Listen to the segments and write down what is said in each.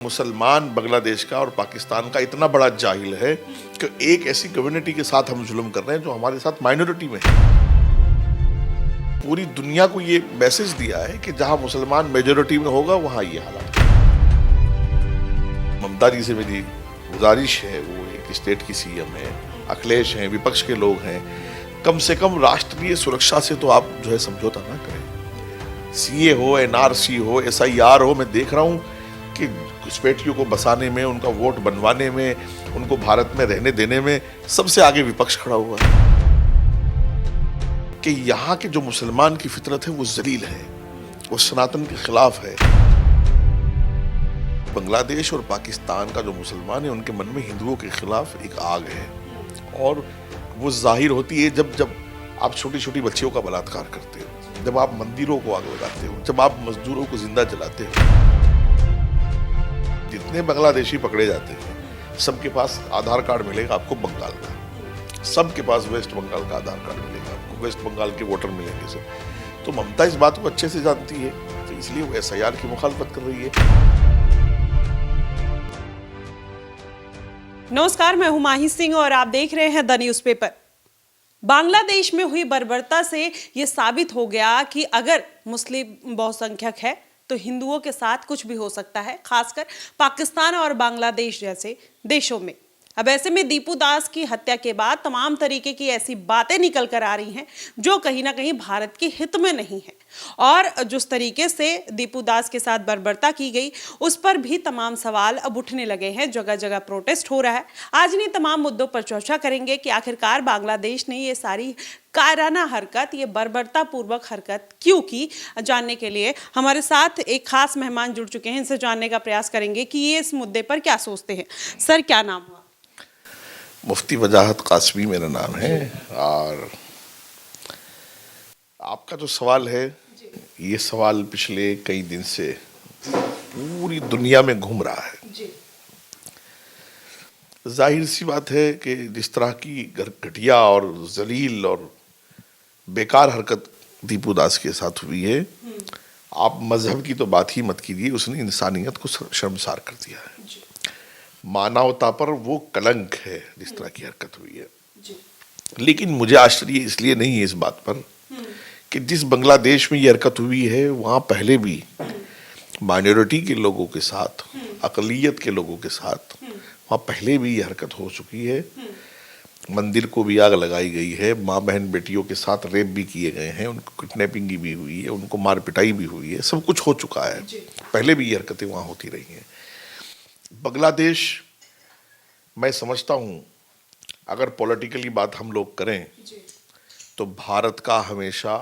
मुसलमान बांग्लादेश का और पाकिस्तान का इतना बड़ा जाहिल है कि एक ऐसी कम्युनिटी के साथ हम जुल्म कर रहे हैं जो हमारे साथ माइनॉरिटी में है। पूरी दुनिया को ये मैसेज दिया है कि जहां मुसलमान मेजॉरिटी में होगा वहां ये हालात। ममता जी से मेरी गुजारिश है, वो एक स्टेट की सीएम है, अखिलेश हैं, विपक्ष के लोग हैं, कम से कम राष्ट्रीय सुरक्षा से तो आप जो है समझौता ना करें। सीए हो, एनआरसी हो, एसआईआर हो, मैं देख रहा हूं कि घुसपैठियों को बसाने में, उनका वोट बनवाने में, उनको भारत में रहने देने में सबसे आगे विपक्ष खड़ा हुआ है। कि यहाँ के जो मुसलमान की फितरत है वो जलील है, वो सनातन के खिलाफ है। बांग्लादेश और पाकिस्तान का जो मुसलमान है उनके मन में हिंदुओं के खिलाफ एक आग है, और वो जाहिर होती है जब जब आप छोटी छोटी बच्चियों का बलात्कार करते हो, जब आप मंदिरों को आग लगाते हो, जब आप मजदूरों को जिंदा जलाते हो। जितने बांग्लादेशी पकड़े जाते हैं सबके पास आधार कार्ड मिलेगा आपको बंगाल का, सबके पास वेस्ट बंगाल का आधार कार्ड मिलेगा आपको, वेस्ट बंगाल के वोटर मिलेंगे सब। तो ममता इस बात को अच्छे से जानती है, तो इसलिए वो एसआईआर की मुखालफत कर रही है। नमस्कार, मैं हूं माही सिंह और आप देख रहे हैं द न्यूज़ पेपर। बांग्लादेश में हुई बर्बरता से यह साबित हो गया कि अगर मुस्लिम बहुसंख्यक है तो हिंदुओं के साथ कुछ भी हो सकता है, खासकर पाकिस्तान और बांग्लादेश जैसे देशों में। अब ऐसे में दीपू दास की हत्या के बाद तमाम तरीके की ऐसी बातें निकल कर आ रही हैं जो कहीं ना कहीं भारत के हित में नहीं है, और जिस तरीके से दीपू दास के साथ बर्बरता की गई उस पर भी तमाम सवाल अब उठने लगे हैं, जगह जगह प्रोटेस्ट हो रहा है। आज इन्हीं तमाम मुद्दों पर चर्चा करेंगे कि आखिरकार बांग्लादेश ने ये सारी कायराना हरकत, ये बर्बरता पूर्वक हरकत क्यों की। जानने के लिए हमारे साथ एक खास मेहमान जुड़ चुके हैं, इनसे जानने का प्रयास करेंगे कि ये इस मुद्दे पर क्या सोचते हैं। सर, क्या नाम हुआ? मुफ्ती वजाहत कासमी मेरा नाम है। और आपका जो सवाल है, ये सवाल पिछले कई दिन से पूरी दुनिया में घूम रहा है। जाहिर सी बात है कि जिस तरह की घटिया और जलील और बेकार हरकत दीपू दास के साथ हुई है, आप मजहब की तो बात ही मत कीजिए, उसने इंसानियत को शर्मसार कर दिया है। मानवता पर वो कलंक है जिस तरह की हरकत हुई है। लेकिन मुझे आश्चर्य इसलिए नहीं है इस बात पर कि जिस बांग्लादेश में ये हरकत हुई है वहां पहले भी माइनॉरिटी के लोगों के साथ, अकलियत के लोगों के साथ वहां पहले भी ये हरकत हो चुकी है। मंदिर को भी आग लगाई गई है, माँ बहन बेटियों के साथ रेप भी किए गए हैं, उनको किडनैपिंग भी हुई है, उनको मार पिटाई भी हुई है, सब कुछ हो चुका है। पहले भी ये हरकतें वहां होती रही हैं। बांग्लादेश, मैं समझता हूं अगर पॉलिटिकली बात हम लोग करें तो भारत का हमेशा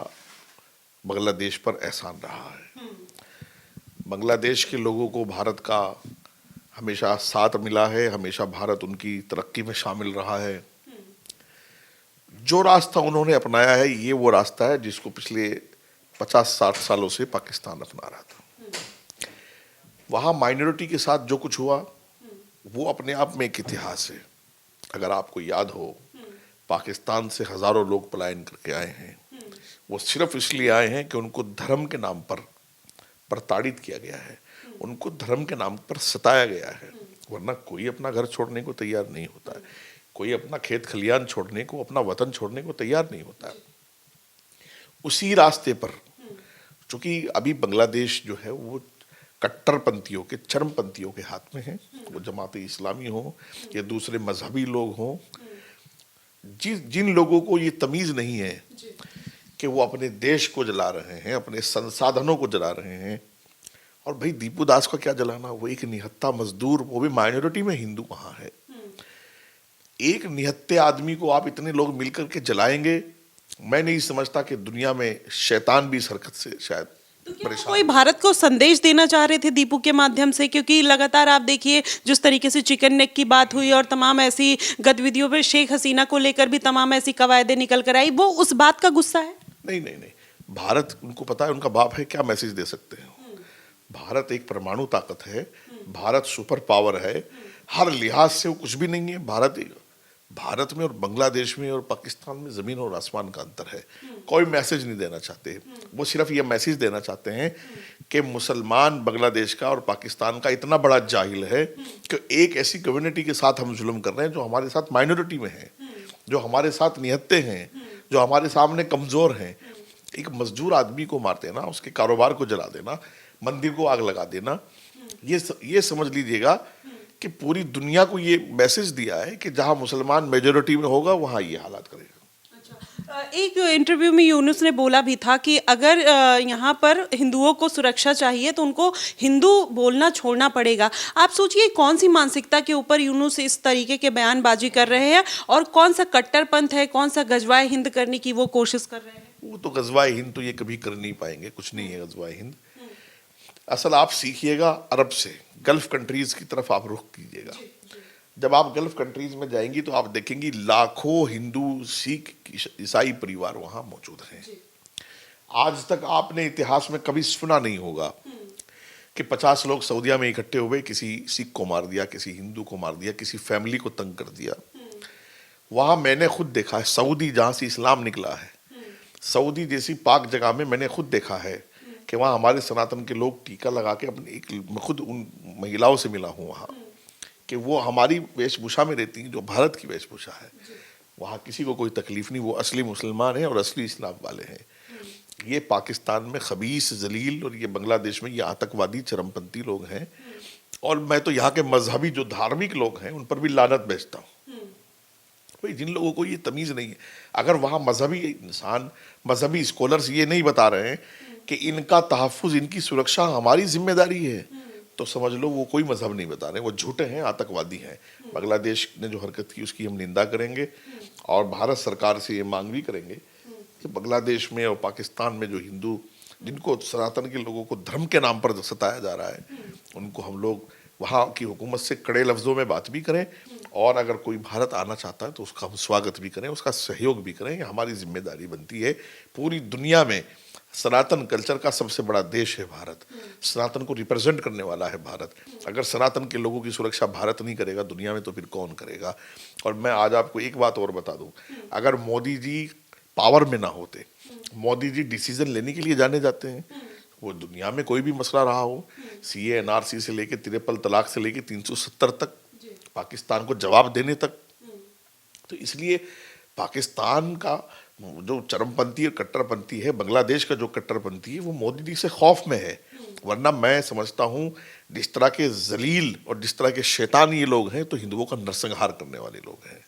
बांग्लादेश पर एहसान रहा है। बांग्लादेश के लोगों को भारत का हमेशा साथ मिला है, हमेशा भारत उनकी तरक्की में शामिल रहा है। जो रास्ता उन्होंने अपनाया है ये वो रास्ता है जिसको पिछले 50-60 सालों से पाकिस्तान अपना रहा था। वहां माइनॉरिटी के साथ जो कुछ हुआ वो अपने आप में एक इतिहास है। अगर आपको याद हो, पाकिस्तान से हजारों लोग पलायन करके आए हैं। वो सिर्फ इसलिए आए हैं कि उनको धर्म के नाम पर प्रताड़ित किया गया है, उनको धर्म के नाम पर सताया गया है। वरना कोई अपना घर छोड़ने को तैयार नहीं होता है, कोई अपना खेत खलियान छोड़ने को, अपना वतन छोड़ने को तैयार नहीं होता है। उसी रास्ते पर चूंकि अभी बांग्लादेश जो है वो कट्टरपंथियों के, चरमपंथियों के हाथ में है। वो जमाते इस्लामी हो या दूसरे मजहबी लोग हों, जिन लोगों को ये तमीज नहीं है कि वो अपने देश को जला रहे हैं, अपने संसाधनों को जला रहे हैं। और भाई दीपू दास का क्या जलाना, वो एक निहत्था मजदूर, वो भी माइनॉरिटी में हिंदू वहां है। एक निहत्थे आदमी को आप इतने लोग मिलकर के जलाएंगे, मैं नहीं समझता कि दुनिया में शैतान भी इस हरकत से शायद परेशान। कोई भारत को संदेश देना चाह रहे थे दीपू के माध्यम से? क्योंकि लगातार आप देखिए जिस तरीके से चिकन नेक की बात हुई और तमाम ऐसी गतिविधियों पे शेख हसीना को लेकर भी तमाम ऐसी कवायदे निकल कर आई, वो उस बात का गुस्सा है? नहीं नहीं नहीं, भारत, उनको पता है उनका बाप है, क्या मैसेज दे सकते हैं। भारत एक परमाणु ताकत है, भारत सुपर पावर है, हर लिहाज से वो कुछ भी नहीं है। भारत भारत में और बांग्लादेश में और पाकिस्तान में जमीन और आसमान का अंतर है। कोई मैसेज नहीं देना चाहते, वो सिर्फ ये मैसेज देना चाहते हैं कि मुसलमान बांग्लादेश का और पाकिस्तान का इतना बड़ा जाहिल है कि एक ऐसी कम्युनिटी के साथ हम जुल्म कर रहे हैं जो हमारे साथ माइनॉरिटी में है, जो हमारे साथ निहत्ते हैं, जो हमारे सामने कमजोर हैं। एक मजदूर आदमी को मार देना, उसके कारोबार को जला देना, मंदिर को आग लगा देना, ये समझ लीजिएगा कि पूरी दुनिया को ये मैसेज दिया है कि जहां मुसलमान मेजॉरिटी में होगा वहां ये हालात करेगा। एक इंटरव्यू में यूनुस ने बोला भी था कि अगर यहाँ पर हिंदुओं को सुरक्षा चाहिए तो उनको हिंदू बोलना छोड़ना पड़ेगा। आप सोचिए कौन सी मानसिकता के ऊपर यूनुस इस तरीके के बयानबाजी कर रहे हैं और कौन सा कट्टरपंथ है, कौन सा गजवाए हिंद करने की वो कोशिश कर रहे हैं। वो तो गजवाए हिंद तो ये कभी कर नहीं पाएंगे, कुछ नहीं है गजवाए हिंद। असल आप सीखिएगा अरब से, गल्फ कंट्रीज की तरफ आप रुख कीजिएगा। जब आप गल्फ कंट्रीज में जाएंगी तो आप देखेंगी लाखों हिंदू, सिख, ईसाई परिवार वहां मौजूद हैं। आज तक आपने इतिहास में कभी सुना नहीं होगा कि 50 लोग सऊदीया में इकट्ठे हुए किसी सिख को मार दिया, किसी हिंदू को मार दिया, किसी फैमिली को तंग कर दिया। वहां मैंने खुद देखा है, सऊदी जहां से इस्लाम निकला है, सऊदी जैसी पाक जगह में मैंने खुद देखा है कि वहाँ हमारे सनातन के लोग टीका लगा के मैं खुद उन महिलाओं से मिला हूँ वहाँ, कि वो हमारी वेशभूषा में रहती हैं जो भारत की वेशभूषा है। वहाँ किसी को कोई तकलीफ नहीं, वो असली मुसलमान हैं और असली इस्लाम वाले हैं। ये पाकिस्तान में खबीस, जलील, और ये बांग्लादेश में ये आतंकवादी चरमपंथी लोग हैं। और मैं तो यहाँ के मजहबी जो धार्मिक लोग हैं उन पर भी लानत भेजता हूँ। भाई जिन लोगों को ये तमीज़ नहीं है, अगर वहाँ मजहबी इंसान, मजहबी स्कॉलर्स ये नहीं बता रहे हैं कि इनका तहफ़्फ़ुज़, इनकी सुरक्षा हमारी जिम्मेदारी है, तो समझ लो वो कोई मजहब नहीं बता रहे, वो झूठे हैं, आतंकवादी हैं। बांग्लादेश ने जो हरकत की उसकी हम निंदा करेंगे और भारत सरकार से ये मांग भी करेंगे कि बांग्लादेश में और पाकिस्तान में जो हिंदू, जिनको सनातन के लोगों को धर्म के नाम पर सताया जा रहा है, उनको हम लोग वहाँ की हुकूमत से कड़े लफ्ज़ों में बात भी करें, और अगर कोई भारत आना चाहता है तो उसका हम स्वागत भी करें, उसका सहयोग भी करें। हमारी जिम्मेदारी बनती है। पूरी दुनिया में सनातन कल्चर का सबसे बड़ा देश है भारत, सनातन को रिप्रेजेंट करने वाला है भारत। अगर सनातन के लोगों की सुरक्षा भारत नहीं करेगा दुनिया में तो फिर कौन करेगा। और मैं आज आपको एक बात और बता दूं, अगर मोदी जी पावर में ना होते, मोदी जी डिसीजन लेने के लिए जाने जाते हैं, वो दुनिया में कोई भी मसला रहा हो, सीए एनआरसी से लेके 53 तलाक से लेके 370 तक, पाकिस्तान को जवाब देने तक, तो इसलिए पाकिस्तान का जो चरमपंथी और कट्टरपंथी है, बांग्लादेश का जो कट्टरपंथी है, वो मोदी जी से खौफ में है। वरना मैं समझता हूँ जिस तरह के जलील और जिस तरह के शैतान ये लोग हैं, तो हिंदुओं का नरसंहार करने वाले लोग हैं।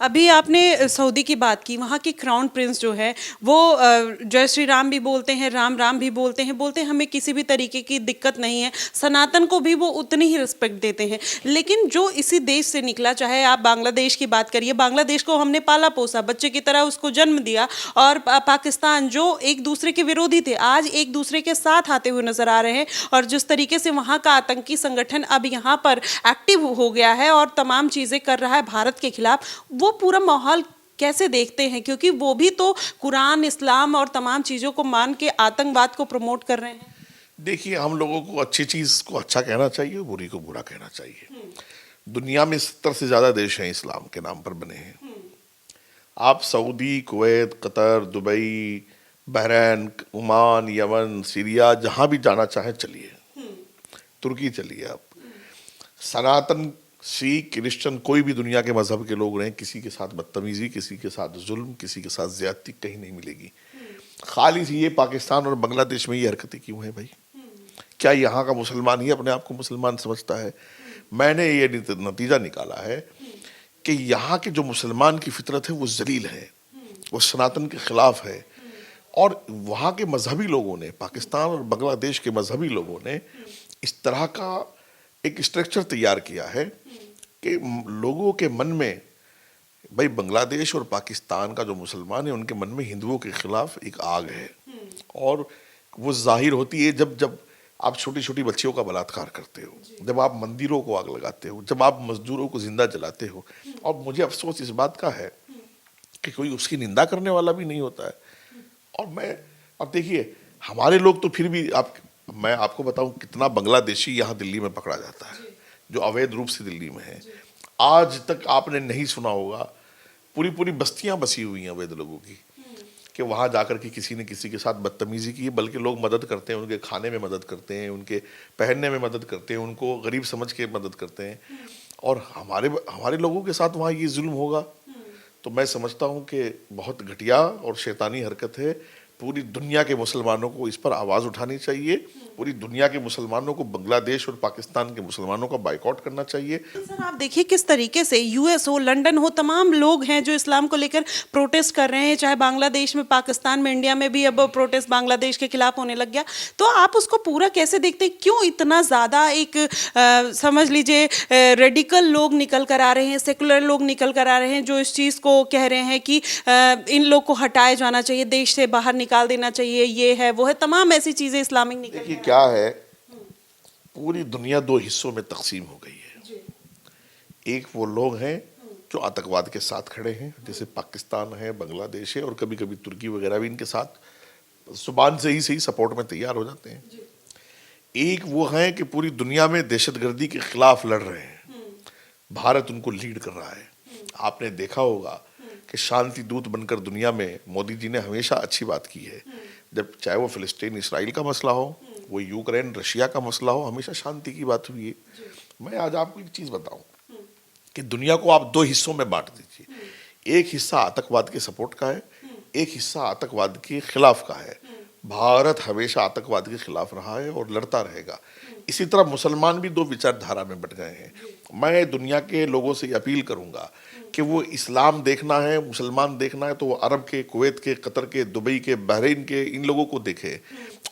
अभी आपने सऊदी की बात की, वहाँ के क्राउन प्रिंस जो है वो जय श्री राम भी बोलते हैं, राम राम भी बोलते हैं हमें किसी भी तरीके की दिक्कत नहीं है, सनातन को भी वो उतनी ही रिस्पेक्ट देते हैं। लेकिन जो इसी देश से निकला, चाहे आप बांग्लादेश की बात करिए, बांग्लादेश को हमने पाला पोसा, बच्चे की तरह उसको जन्म दिया, और पाकिस्तान जो एक दूसरे के विरोधी थे आज एक दूसरे के साथ आते हुए नजर आ रहे हैं। और जिस तरीके से वहाँ का आतंकी संगठन अब यहाँ पर एक्टिव हो गया है और तमाम चीज़ें कर रहा है भारत के खिलाफ, वो पूरा माहौल कैसे देखते हैं? क्योंकि वो भी तो कुरान, इस्लाम और तमाम चीज़ों को मान के आतंकवाद को प्रमोट कर रहे हैं। देखिए, हम लोगों को अच्छी चीज़ को अच्छा कहना चाहिए, बुरी को बुरा कहना चाहिए। दुनिया में 70 से ज़्यादा देश हैं इस्लाम के नाम पर बने हैं। आप Saudi, Kuwait, Qatar, Dubai, Bahrain, Oman, Yemen, Syria, जहाँ भी जाना चाहें चलिए, तुर्की चलिए आप। सनातन, सिख, क्रिश्चियन, कोई भी दुनिया के मजहब के लोग रहें, किसी के साथ बदतमीजी, किसी के साथ जुल्म, किसी के साथ ज्यादती कहीं नहीं मिलेगी। खाली सी ये पाकिस्तान और बांग्लादेश में ये हरकतें क्यों हैं भाई? क्या यहाँ का मुसलमान ही अपने आप को मुसलमान समझता है? मैंने ये नतीजा निकाला है कि यहाँ के जो मुसलमान की फितरत है वो जलील है, वो सनातन के खिलाफ है। और वहाँ के मजहबी लोगों ने, पाकिस्तान और बांग्लादेश के मजहबी लोगों ने इस तरह का एक स्ट्रक्चर तैयार किया है कि लोगों के मन में, भाई बांग्लादेश और पाकिस्तान का जो मुसलमान है उनके मन में हिंदुओं के खिलाफ एक आग है, और वो जाहिर होती है जब आप छोटी छोटी बच्चियों का बलात्कार करते हो, जब आप मंदिरों को आग लगाते हो, जब आप मजदूरों को जिंदा जलाते हो। और मुझे अफसोस इस बात का है कि कोई उसकी निंदा करने वाला भी नहीं होता है। और अब देखिए, हमारे लोग तो फिर भी, मैं आपको बताऊं कितना बांग्लादेशी यहाँ दिल्ली में पकड़ा जाता है जो अवैध रूप से दिल्ली में है। आज तक आपने नहीं सुना होगा, पूरी पूरी बस्तियां बसी हुई हैं अवैध लोगों की, कि वहां जाकर के किसी ने किसी के साथ बदतमीजी की, बल्कि लोग मदद करते हैं, उनके खाने में मदद करते हैं, उनके पहनने में मदद करते हैं, उनको गरीब समझ के मदद करते हैं। और हमारे हमारे लोगों के साथ वहाँ ये जुल्म होगा, तो मैं समझता हूँ कि बहुत घटिया और शैतानी हरकत है। पूरी दुनिया के मुसलमानों को इस पर आवाज़ उठानी चाहिए। पूरी दुनिया के मुसलमानों को बांग्लादेश और पाकिस्तान के मुसलमानों का बाइकआउट करना चाहिए। सर आप देखिए किस तरीके से यूएस हो, लंदन हो, तमाम लोग हैं जो इस्लाम को लेकर प्रोटेस्ट कर रहे हैं, चाहे बांग्लादेश में, पाकिस्तान में, इंडिया में भी अब प्रोटेस्ट बांग्लादेश के खिलाफ होने लग गया। तो आप उसको पूरा कैसे देखते हैं? क्यों इतना ज़्यादा एक समझ लीजिए रेडिकल लोग निकल कर आ रहे हैं, सेकुलर लोग निकल कर आ रहे हैं जो इस चीज़ को कह रहे हैं कि इन लोग को हटाया जाना चाहिए, देश से बाहर निकाल देना चाहिए, ये है वो है, तमाम ऐसी चीज़ें इस्लामिक निकल। देखिए क्या है, पूरी दुनिया दो हिस्सों में तकसीम हो गई है। एक वो लोग हैं जो आतंकवाद के साथ खड़े हैं, जैसे पाकिस्तान है, बांग्लादेश है, और कभी कभी तुर्की वगैरह भी इनके साथ जुबान से ही सही सपोर्ट में तैयार हो जाते हैं। एक वो हैं कि पूरी दुनिया में दहशतगर्दी के खिलाफ लड़ रहे हैं, भारत उनको लीड कर रहा है। आपने देखा होगा कि शांति दूत बनकर दुनिया में मोदी जी ने हमेशा अच्छी बात की है। जब चाहे वो फिलिस्तीन इसराइल का मसला हो, वो यूक्रेन रशिया का मसला हो, हमेशा शांति की बात हुई है। मैं आज आपको एक चीज बताऊं कि दुनिया को आप दो हिस्सों में बांट दीजिए। एक हिस्सा आतंकवाद के सपोर्ट का है, एक हिस्सा आतंकवाद के खिलाफ का है। भारत हमेशा आतंकवाद के खिलाफ रहा है और लड़ता रहेगा। इसी तरह मुसलमान भी दो विचारधारा में बट गए हैं। मैं दुनिया के लोगों से अपील करूंगा कि वो इस्लाम देखना है, मुसलमान देखना है, तो वो अरब के, कुवैत के, कतर के, दुबई के, बहरीन के, इन लोगों को देखे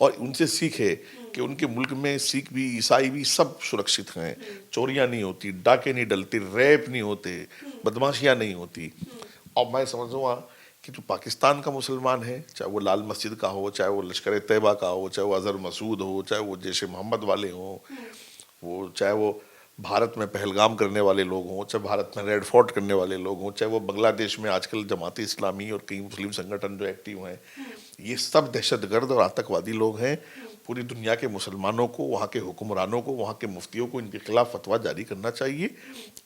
और उनसे सीखे कि उनके मुल्क में सिख भी, ईसाई भी सब सुरक्षित हैं, चोरियां नहीं होती, डाके नहीं डलते, रैप नहीं होते, बदमाशियां नहीं होती। और मैं समझूंगा कि जो पाकिस्तान का मुसलमान है, चाहे वो लाल मस्जिद का हो, चाहे वो लश्कर तैयबा का हो, चाहे वो अजहर मसूद हो, चाहे वो जैश मोहम्मद वाले हों, वो चाहे वो भारत में पहलगाम करने वाले लोग हों, चाहे भारत में रेड फोर्ट करने वाले लोग हों, चाहे वो बांग्लादेश में आजकल जमात इस्लामी और कई मुस्लिम संगठन जो एक्टिव हैं, ये सब दहशतगर्द और आतंकवादी लोग हैं। पूरी दुनिया के मुसलमानों को, वहाँ के हुक्मरानों को, वहाँ के मुफ्तियों को इनके खिलाफ फतवा जारी करना चाहिए।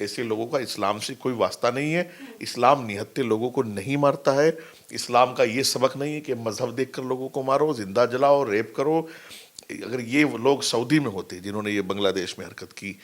ऐसे लोगों का इस्लाम से कोई वास्ता नहीं है। इस्लाम निहत्ते लोगों को नहीं मारता है। इस्लाम का ये सबक नहीं है कि मजहब देखकर लोगों को मारो, जिंदा जलाओ, रेप करो। अगर ये लोग सऊदी में होते जिन्होंने ये बांग्लादेश में हरकत की,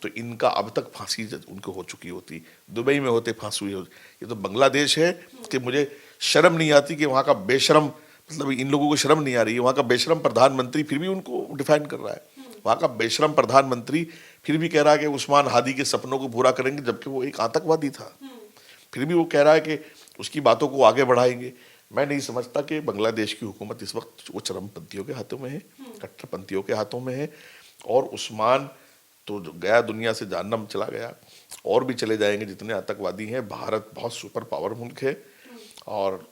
तो इनका अब तक फांसी उनको हो चुकी होती। दुबई में होते फांसी हुई होती। ये तो बांग्लादेश है कि मुझे शर्म नहीं आती कि वहाँ का बेशरम, मतलब इन लोगों को शर्म नहीं आ रही है, वहाँ का बेशरम प्रधानमंत्री फिर भी उनको डिफाइन कर रहा है। वहाँ का बेशरम प्रधानमंत्री फिर भी कह रहा है कि उस्मान हादी के सपनों को पूरा करेंगे, जबकि वो एक आतंकवादी था। फिर भी वो कह रहा है कि उसकी बातों को आगे बढ़ाएंगे। मैं नहीं समझता कि बांग्लादेश की हुकूमत इस वक्त वो चरमपंथियों के हाथों में है, कट्टरपंथियों के हाथों में है। और उस्मान तो गया, दुनिया से जहन्नम चला गया, और भी चले जाएंगे जितने आतंकवादी हैं। भारत बहुत सुपर पावर मुल्क है। और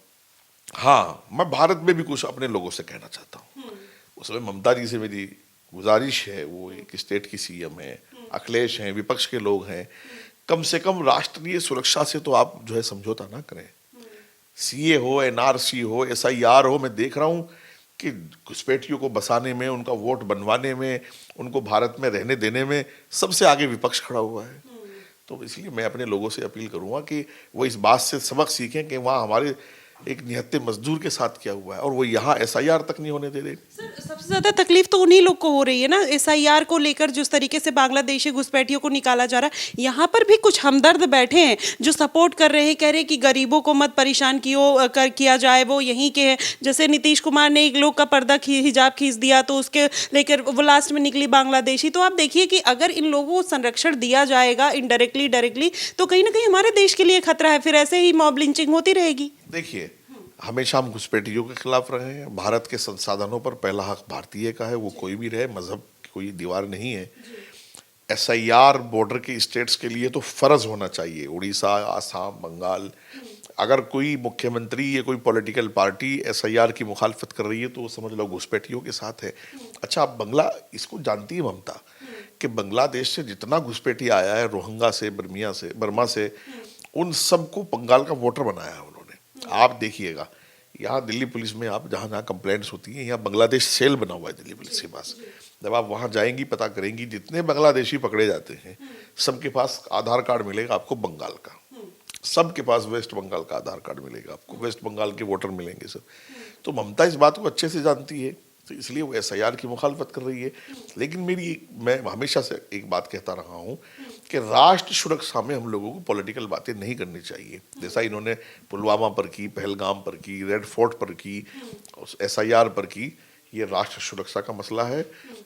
हाँ, मैं भारत में भी कुछ अपने लोगों से कहना चाहता हूँ। उसमें ममता जी से मेरी गुजारिश है, वो एक स्टेट की सीएम है, अखिलेश हैं, विपक्ष के लोग हैं, कम से कम राष्ट्रीय सुरक्षा से तो आप जो है समझौता ना करें। सीए हो, एनआरसी हो, एसआईआर हो, मैं देख रहा हूँ कि घुसपैठियों को बसाने में, उनका वोट बनवाने में, उनको भारत में रहने देने में सबसे आगे विपक्ष खड़ा हुआ है। तो इसलिए मैं अपने लोगों से अपील करूंगा कि वो इस बात से सबक सीखें कि वहाँ हमारे एक निहत्ते मजदूर के साथ क्या हुआ है, और वो यहाँ एसआईआर तक नहीं होने दे रहे। सर सबसे ज्यादा तकलीफ तो उन्हीं लोग को हो रही है ना, एसआईआर को लेकर जिस तरीके से बांग्लादेशी घुसपैठियों को निकाला जा रहा है। यहाँ पर भी कुछ हमदर्द बैठे हैं जो सपोर्ट कर रहे हैं, कह रहे हैं कि गरीबों को मत परेशान किया जाए, वो यहीं के हैं। जैसे नीतीश कुमार ने एक लोग का पर्दा हिजाब खींच दिया, तो उसके लेकर वो लास्ट में निकली बांग्लादेशी। तो आप देखिए कि अगर इन लोगों को संरक्षण दिया जाएगा इनडायरेक्टली डायरेक्टली, तो कहीं ना कहीं हमारे देश के लिए खतरा है। फिर ऐसे ही मॉब लिंचिंग होती रहेगी। देखिए, हमेशा हम घुसपैठियों के खिलाफ रहे हैं। भारत के संसाधनों पर पहला हक भारतीय का है, वो कोई भी रहे, मजहब की कोई दीवार नहीं है। एसआईआर बॉर्डर के स्टेट्स के लिए तो फर्ज होना चाहिए। उड़ीसा, आसाम, बंगाल, अगर कोई मुख्यमंत्री या कोई पॉलिटिकल पार्टी एसआईआर की मुखालफत कर रही है तो समझ लो घुसपैठियों के साथ है। अच्छा, आप इसको जानती है ममता कि बांग्लादेश से जितना घुसपैठी आया है, रोहिंग्या से, बर्मा से, उन सबको बंगाल का वोटर बनाया है उन्होंने। आप देखिएगा, यहाँ दिल्ली पुलिस में आप जहाँ जहाँ कंप्लेंट्स होती हैं, यहाँ बांग्लादेश सेल बना हुआ है दिल्ली पुलिस के पास। जब आप वहां जाएंगी पता करेंगी जितने बांग्लादेशी पकड़े जाते हैं सबके पास आधार कार्ड मिलेगा आपको बंगाल का, सबके पास वेस्ट बंगाल का आधार कार्ड मिलेगा आपको, वेस्ट बंगाल के वोटर मिलेंगे सब। तो ममता इस बात को अच्छे से जानती है, तो इसलिए वो एसआईआर की मुखालफत कर रही है। लेकिन मैं हमेशा से एक बात कहता रहा हूँ कि राष्ट्र सुरक्षा में हम लोगों को पॉलिटिकल बातें नहीं करनी चाहिए, जैसा इन्होंने पुलवामा पर की, पहलगाम पर की, रेड फोर्ट पर की, एसआईआर पर की। ये राष्ट्र सुरक्षा का मसला है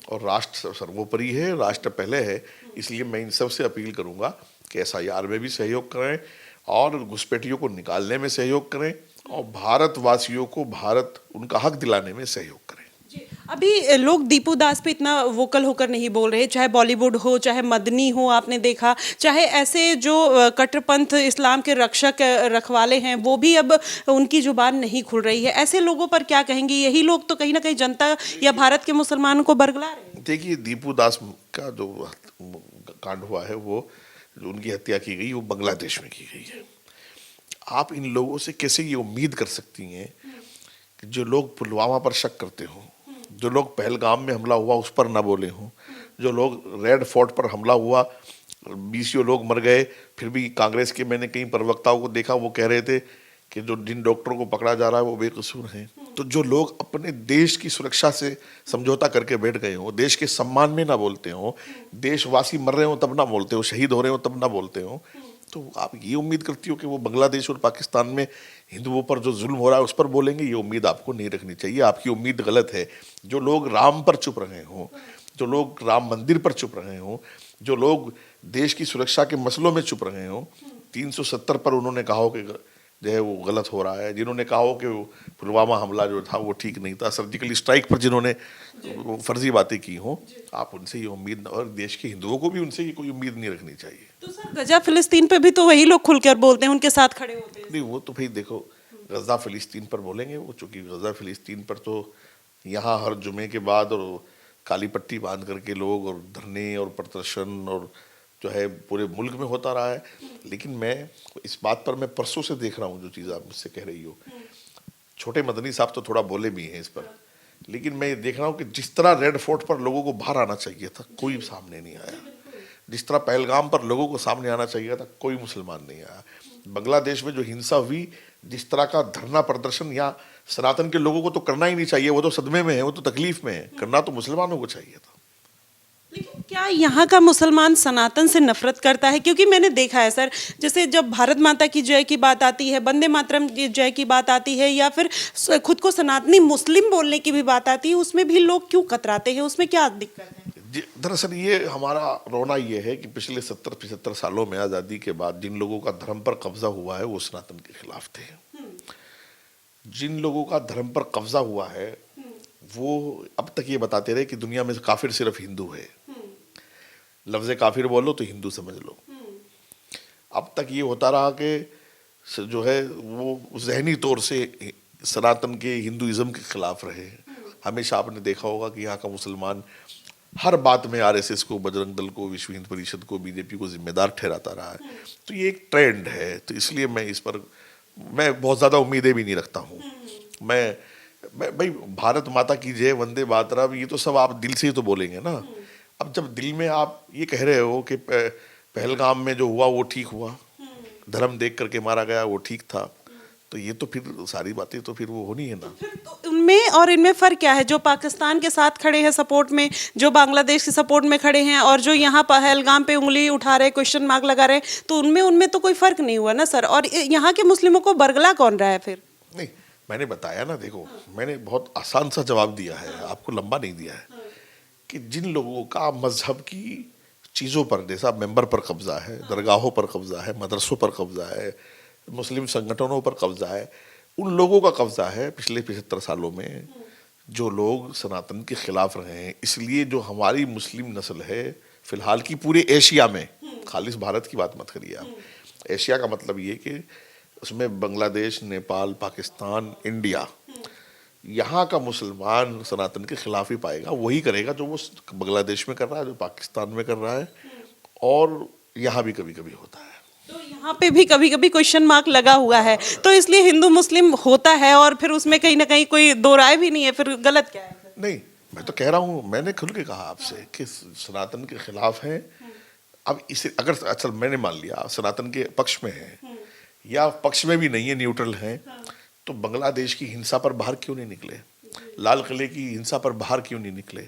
और राष्ट्र सर्वोपरि है, राष्ट्र पहले है। इसलिए मैं इन सब से अपील करूंगा कि एसआईआर में भी सहयोग करें और घुसपैठियों को निकालने में सहयोग करें और भारतवासियों को भारत उनका हक दिलाने में सहयोग करें। अभी लोग दीपू दास पे इतना वोकल होकर नहीं बोल रहे, चाहे बॉलीवुड हो, चाहे मदनी हो, आपने देखा, चाहे ऐसे जो कट्टरपंथ इस्लाम के रक्षक रखवाले हैं वो भी अब उनकी जुबान नहीं खुल रही है। ऐसे लोगों पर क्या कहेंगे? यही लोग तो कहीं ना कहीं जनता या भारत के मुसलमानों को बरगला रहे हैं। देखिए, दीपू दास का जो कांड हुआ है, वो जो उनकी हत्या की गई वो बांग्लादेश में की गई है। आप इन लोगों से कैसे ये उम्मीद कर सकती हैं कि जो लोग पुलवामा पर शक करते हो, जो लोग पहलगाम में हमला हुआ उस पर ना बोले हों, जो लोग रेड फोर्ट पर हमला हुआ 20 लोग मर गए, फिर भी कांग्रेस के मैंने कई प्रवक्ताओं को देखा वो कह रहे थे कि जो जिन डॉक्टरों को पकड़ा जा रहा है वो बेकसूर हैं। तो जो लोग अपने देश की सुरक्षा से समझौता करके बैठ गए हों, देश के सम्मान में ना बोलते हों, देशवासी मर रहे हो तब ना बोलते हो, शहीद हो रहे हो तब ना बोलते हो, तो आप ये उम्मीद करती हो कि वो बांग्लादेश और पाकिस्तान में हिंदुओं पर जो जुल्म हो रहा है उस पर बोलेंगे? ये उम्मीद आपको नहीं रखनी चाहिए। आपकी उम्मीद गलत है। जो लोग राम पर चुप रहे हों, जो लोग राम मंदिर पर चुप रहे हों, जो लोग देश की सुरक्षा के मसलों में चुप रहे हों, 370 पर उन्होंने कहा हो कि जो है वो गलत हो रहा है, जिन्होंने कहा हो कि पुलवामा हमला जो था वो ठीक नहीं था, सर्जिकल स्ट्राइक पर जिन्होंने फर्जी बातें की हों, आप उनसे ये उम्मीद, और देश के हिंदुओं को भी उनसे ये कोई उम्मीद नहीं रखनी चाहिए। तो सर गजा फिलिस्तीन पे भी तो वही लोग खुलकर बोलते हैं, उनके साथ खड़े होते हैं। नहीं, वो तो भाई देखो, गजा फिलिस्तीन पर बोलेंगे वो, चूंकि गजा फिलिस्तीन पर तो यहाँ हर जुमे के बाद और काली पट्टी बांध करके लोग और धरने और प्रदर्शन और जो है पूरे मुल्क में होता रहा है। लेकिन मैं इस बात पर मैं परसों से देख रहा हूँ जो चीज़ आप मुझसे कह रही हो, छोटे मदनी साहब तो थोड़ा बोले भी हैं इस पर, लेकिन मैं ये देख रहा हूँ कि जिस तरह रेड फोर्ट पर लोगों को बाहर आना चाहिए था कोई सामने नहीं आया, जिस तरह पहलगाम पर लोगों को सामने आना चाहिए था कोई मुसलमान नहीं आया। बांग्लादेश में जो हिंसा हुई, जिस तरह का धरना प्रदर्शन यहाँ सनातन के लोगों को तो करना ही नहीं चाहिए, वो तो सदमे में है, वो तो तकलीफ में है, करना तो मुसलमानों को चाहिए था। लेकिन क्या यहाँ का मुसलमान सनातन से नफरत करता है? क्योंकि मैंने देखा है सर, जैसे जब भारत माता की जय की बात आती है, वंदे मातरम की जय की बात आती है, या फिर खुद को सनातनी मुस्लिम बोलने की भी बात आती है, उसमें भी लोग क्यों कतराते हैं? उसमें क्या दिक्कत है? दरअसल ये हमारा रोना ये है कि पिछले 70-75 सालों में आज़ादी के बाद जिन लोगों का धर्म पर कब्जा हुआ है वो सनातन के खिलाफ थे। जिन लोगों का धर्म पर कब्जा हुआ है वो अब तक ये बताते रहे कि दुनिया में काफिर सिर्फ हिंदू है, लफ्ज़ काफिर बोलो तो हिंदू समझ लो। अब तक ये होता रहा कि जो है वो जहनी तौर से सनातन के हिंदुइज्म के खिलाफ रहे। हमेशा आपने देखा होगा कि यहाँ का मुसलमान हर बात में आरएसएस को, बजरंग दल को, विश्व हिंद परिषद को, बीजेपी को जिम्मेदार ठहराता रहा है। तो ये एक ट्रेंड है, तो इसलिए मैं इस पर मैं बहुत ज़्यादा उम्मीदें भी नहीं रखता हूँ। मैं भाई भारत माता की जय, वंदे मातरम, ये तो सब आप दिल से ही तो बोलेंगे ना। अब जब दिल में आप ये कह रहे हो कि पहलगाम में जो हुआ वो ठीक हुआ, धर्म देख करके मारा गया वो ठीक था, तो ये तो फिर सारी बातें तो फिर वो होनी है ना। तो उनमें और इनमें फ़र्क क्या है? जो पाकिस्तान के साथ खड़े हैं सपोर्ट में, जो बांग्लादेश के सपोर्ट में खड़े हैं, और जो यहाँ पहलगाम पे उंगली उठा रहे, क्वेश्चन मार्क लगा रहे, तो उनमें तो कोई फ़र्क नहीं हुआ ना सर। और यहाँ के मुस्लिमों को बरगला कौन रहा है फिर? नहीं, मैंने बताया ना, देखो मैंने बहुत आसान सा जवाब दिया है, आपको लंबा नहीं दिया है, कि जिन लोगों का मजहब की चीज़ों पर, जैसा मेंबर पर कब्जा है, दरगाहों पर कब्जा है, मदरसों पर कब्जा है, मुस्लिम संगठनों पर कब्जा है, उन लोगों का कब्जा है पिछले 75 सालों में जो लोग सनातन के खिलाफ रहे हैं। इसलिए जो हमारी मुस्लिम नस्ल है फिलहाल की पूरे एशिया में, खालिस भारत की बात मत करिए आप, एशिया का मतलब ये कि उसमें बांग्लादेश, नेपाल, पाकिस्तान, इंडिया, यहाँ का मुसलमान सनातन के खिलाफ ही पाएगा। वही करेगा जो वो बांग्लादेश में कर रहा है, जो पाकिस्तान में कर रहा है, और यहाँ भी कभी कभी होता है। तो यहाँ पे भी कभी कभी क्वेश्चन मार्क लगा हुआ है, तो इसलिए हिंदू मुस्लिम होता है, और फिर उसमें कहीं ना कहीं कोई दो राय भी नहीं है, फिर गलत क्या है? नहीं, मैं तो कह रहा हूँ, मैंने खुल के कहा आपसे कि सनातन के खिलाफ हैं। अब इसे अगर अच्छा मैंने मान लिया सनातन के पक्ष में है या पक्ष में भी नहीं है, न्यूट्रल हैं, तो बांग्लादेश की हिंसा पर बाहर क्यों नहीं निकले? लाल किले की हिंसा पर बाहर क्यों नहीं निकले?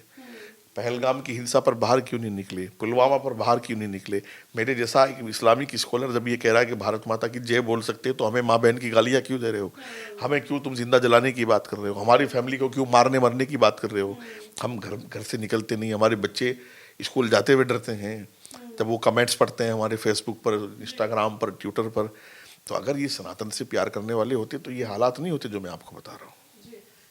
पहलगाम की हिंसा पर बाहर क्यों नहीं निकले? पुलवामा पर बाहर क्यों नहीं निकले? मेरे जैसा एक इस्लामिक स्कॉलर जब ये कह रहा है कि भारत माता की जय बोल सकते हो, तो हमें माँ बहन की गालियाँ क्यों दे रहे हो? हमें क्यों तुम जिंदा जलाने की बात कर रहे हो? हमारी फैमिली को क्यों मारने मरने की बात कर रहे हो? हम घर से निकलते नहीं, हमारे बच्चे स्कूल जाते हुए डरते हैं जब वो कमेंट्स पढ़ते हैं हमारे फेसबुक पर, इंस्टाग्राम पर, ट्विटर पर। तो अगर ये सनातन से प्यार करने वाले होते तो ये हालात नहीं होते जो मैं आपको बता रहा हूँ।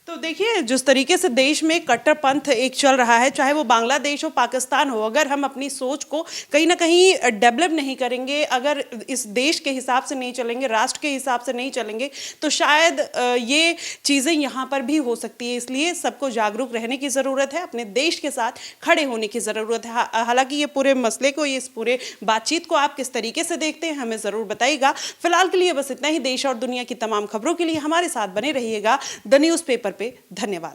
तो देखिए, जिस तरीके से देश में कट्टरपंथ एक चल रहा है, चाहे वो बांग्लादेश हो, पाकिस्तान हो, अगर हम अपनी सोच को कहीं ना कहीं डेवलप नहीं करेंगे, अगर इस देश के हिसाब से नहीं चलेंगे, राष्ट्र के हिसाब से नहीं चलेंगे, तो शायद ये चीज़ें यहाँ पर भी हो सकती है। इसलिए सबको जागरूक रहने की ज़रूरत है, अपने देश के साथ खड़े होने की ज़रूरत है। हालांकि ये पूरे मसले को, इस पूरे बातचीत को आप किस तरीके से देखते हैं, हमें ज़रूर बताइएगा। फिलहाल के लिए बस इतना ही। देश और दुनिया की तमाम खबरों के लिए हमारे साथ बने रहिएगा द न्यूज़पेपर पे। धन्यवाद।